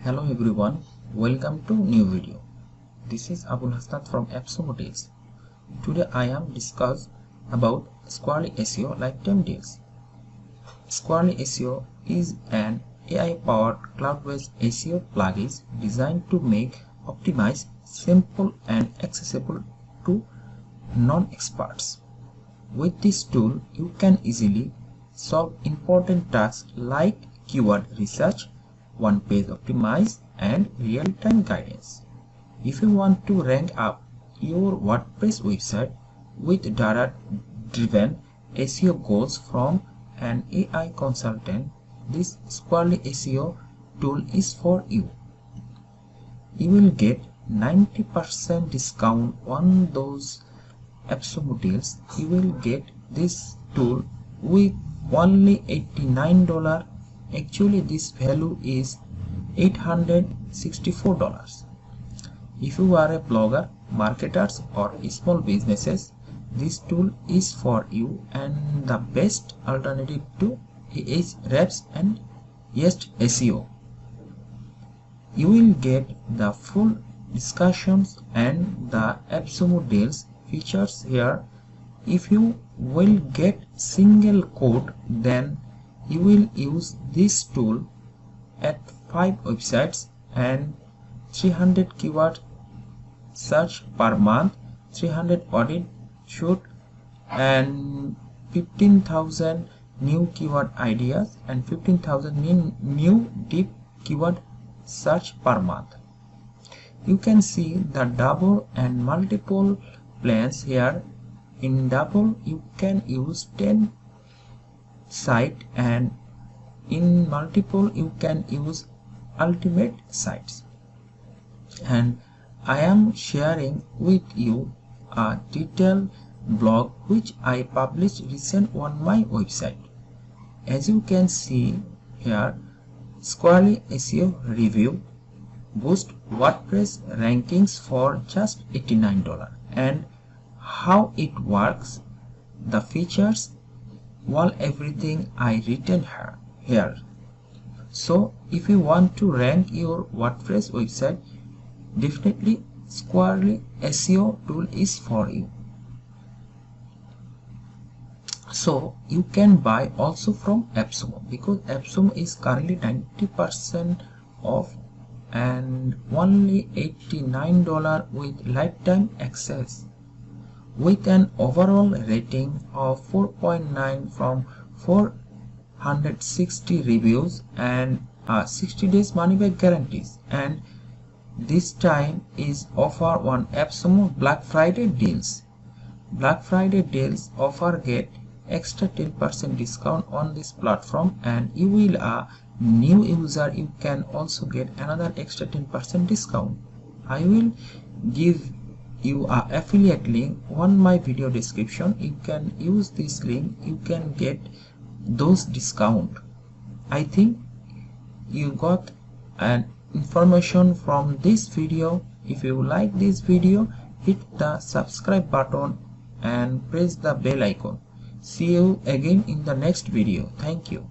Hello everyone, welcome to new video. This is Abul Hasnat from appsumo Deals. Today I am discuss about Squirrly SEO lifetime deals. Squirrly SEO is an AI-powered cloud-based SEO plugin designed to make optimize simple and accessible to non-experts. With this tool, you can easily solve important tasks like keyword research, one-page optimize, and real-time guidance. If you want to rank up your WordPress website with data-driven SEO goals from an AI consultant, this Squirrly SEO tool is for you. You will get 90% discount on those appsumo deals. You will get this tool with only $89. Actually, this value is $864. If you are a blogger, marketers, or small businesses, this tool is for you and the best alternative to Ahrefs and Yes SEO. You will get the full discussions and the appsumo deals features here. If you will get single code, then you will use this tool at 5 websites and 300 keyword search per month, 300 audit shoot, and 15,000 new keyword ideas and 15,000 new deep keyword search per month. You can see the double and multiple plans here. In double you can use 10 site, and in multiple you can use ultimate sites. And I am sharing with you a detailed blog which I published recent on my website. As you can see here, Squirrly SEO review boost WordPress rankings for just $89, and how it works, the features, everything I written here. So if you want to rank your WordPress website, definitely Squirrly SEO tool is for you. So you can buy also from appsumo, because appsumo is currently 90% off and only $89 with lifetime access, with an overall rating of 4.9 from 460 reviews and 60 days money back guarantees. And this time is offer on appsumo Black Friday deals. Black Friday deals offer get extra 10% discount on this platform, and you will a new user, you can also get another extra 10% discount. I will give you a affiliate link on my video description. You can use this link, you can get those discount. I think you got an information from this video. If you like this video, hit the subscribe button and press the bell icon. See you again in the next video. Thank you.